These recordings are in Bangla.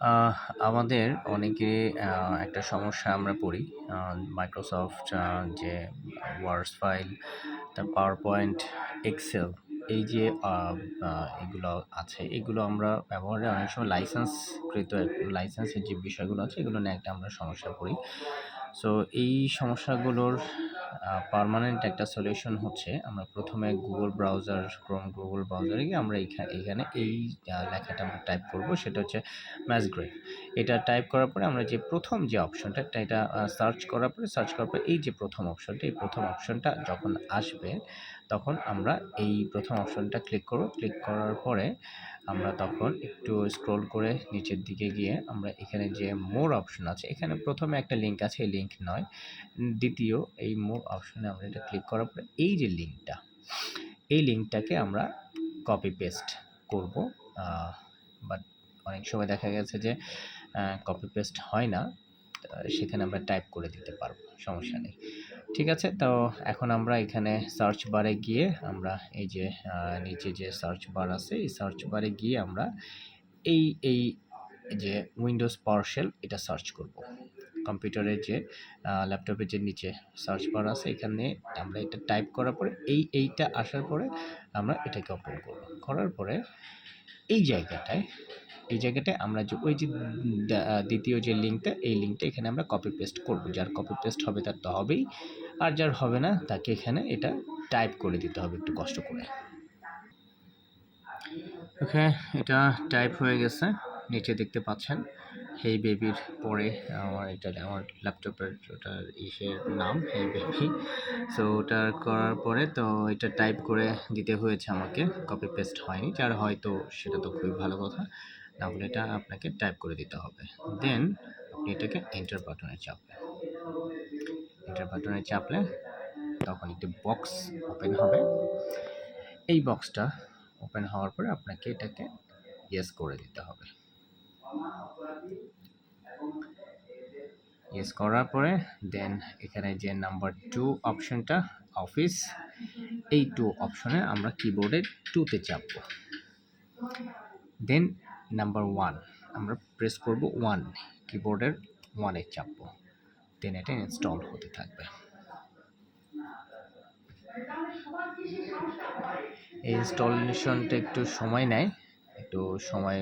আহ আমাদের অনেকে একটা সমস্যা আমরা পড়ি। মাইক্রোসফট যে ওয়ার্ডস ফাইল, তার পাওয়ার পয়েন্ট, এক্সেল, এই যে এগুলো আছে, এগুলো আমরা ব্যবহারে অনেক সময় লাইসেন্সকৃত লাইসেন্সের যে বিষয়গুলো আছে এগুলো নিয়ে একটা আমরা সমস্যায় পড়ি। সো এই সমস্যাগুলোর পার্মানেন্ট একটা সলিউশন হচ্ছে আমরা প্রথমে গুগল ব্রাউজারে গিয়ে আমরা এখানে এই লেখাটা আমরা টাইপ করব, সেটা হচ্ছে ম্যাসগ্রেভ। এটা টাইপ করার পরে আমরা যে প্রথম যে অপশনটা এটা সার্চ করার পরে এই যে প্রথম অপশনটা, এই প্রথম অপশনটা যখন আসবে তখন আমরা এই প্রথম অপশনটা ক্লিক করব। ক্লিক করার পরে আমরা তখন একটু স্ক্রল করে নিচের দিকে গিয়ে আমরা এখানে যে মোর অপশন আছে, এখানে প্রথমে একটা লিঙ্ক আছে, এই লিঙ্ক নয়, দ্বিতীয় এই মোর অপশনে আমরা এটা ক্লিক করার পরে এই যে লিঙ্কটা, এই লিঙ্কটাকে আমরা কপি পেস্ট করব। বাট অনেক সময় দেখা গেছে যে কপি পেস্ট হয় না, সেখানে আমরা টাইপ করে দিতে পারবো, সমস্যা নেই। ঠিক আছে, তো এখন আমরা এখানে সার্চ বারে গিয়ে আমরা এই যে নিচে যে সার্চ বার আছে, এই সার্চ বারে গিয়ে আমরা এই এই যে উইন্ডোজ পাওয়ারশেল এটা সার্চ করব। কম্পিউটারের যে ল্যাপটপের যে নিচে সার্চ বার আছে, এখানে আমরা এটা টাইপ করার পরে এইটা আসার পরে আমরা এটাকে ওপেন করব। করার পরে এই জায়গাটায় আমরা যে ওই যে দ্বিতীয় যে লিঙ্কটা, এই লিঙ্কটা এখানে আমরা কপি পেস্ট করব। যার কপি পেস্ট হবে তার তো হবেই, আর যার হবে না তাকে এখানে এটা টাইপ করে দিতে হবে একটু কষ্ট করে। ওকে, এটা টাইপ হয়ে গেছে, নিচে দেখতে পাচ্ছেন হেই বেবির পরে আমার ল্যাপটপের ওটার নাম হেই বেবি। সো ওটা করার পরে তো এটা টাইপ করে দিতে হয়েছে আমাকে, কপি পেস্ট হয়নি। যার হয়তো সেটা তো খুবই ভালো কথা, না হলে এটা আপনাকে টাইপ করে দিতে হবে। দেন আপনি এটাকে এন্টার বাটনে চাপলে তখন একটি বক্স ওপেন হবে। এই বক্সটা ওপেন হওয়ার পরে আপনাকে এটাকে ইয়েস করে দিতে হবে। ইয়েস করার পরে দেন এখানে যে নাম্বার 2 অপশনটা অফিস, এই 2 অপশনে আমরা কিবোর্ডে 2তে চাপবো। দেন নাম্বার 1 আমরা প্রেস করব 1, কিবোর্ডের 1-এ চাপবো। দেন এটা ইনস্টল হতে থাকবে। এই ইনস্টলেশনটা একটু সময় নেয়, একটু সময়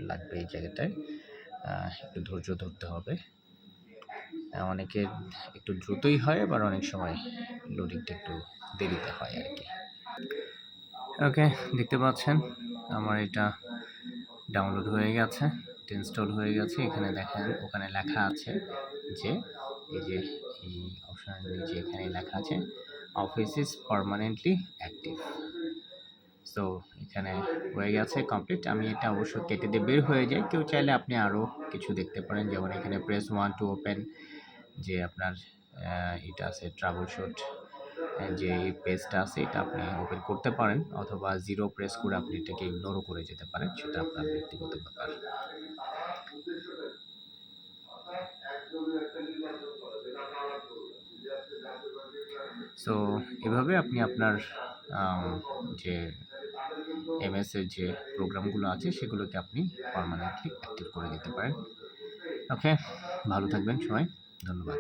লাগবে এই জায়গাটায়, একটু ধৈর্য ধরতে হবে। অনেকের একটু দ্রুতই হয়, আবার অনেক সময় লোডিংটা একটু দেরিতে হয় আর কি। ওকে, দেখতে পাচ্ছেন আমার এটা ডাউনলোড হয়ে গেছে, ইনস্টল হয়ে গেছে। এখানে দেখেন ওখানে লেখা আছে যে এই অপশনের নিচে এখানে লেখা আছে office is permanently active. So এখানে হয়ে গেছে কমপ্লিট। আমি এটা অবশ্য কেটে দিয়ে বের হয়ে যাই। কেউ চাইলে আপনি আরও কিছু দেখতে পারেন, যেমন এখানে প্রেস 1 টু ওপেন, যে আপনার এটা আছে ট্রাবল শুট, যে পেজটা আছে এটা আপনি ওপেন করতে পারেন, অথবা 0 প্রেস করে আপনি এটাকে ইগনোরও করে যেতে পারেন, সেটা আপনার ব্যক্তিগত ব্যাপার। সো এভাবে আপনি আপনার যে এমএস এর যে প্রোগ্রামগুলো আছে সেগুলোকে আপনি পার্মানেন্টলি অ্যাক্টিভ করে দিতে পারেন। ওকে, ভালো থাকবেন সবাই, ধন্যবাদ।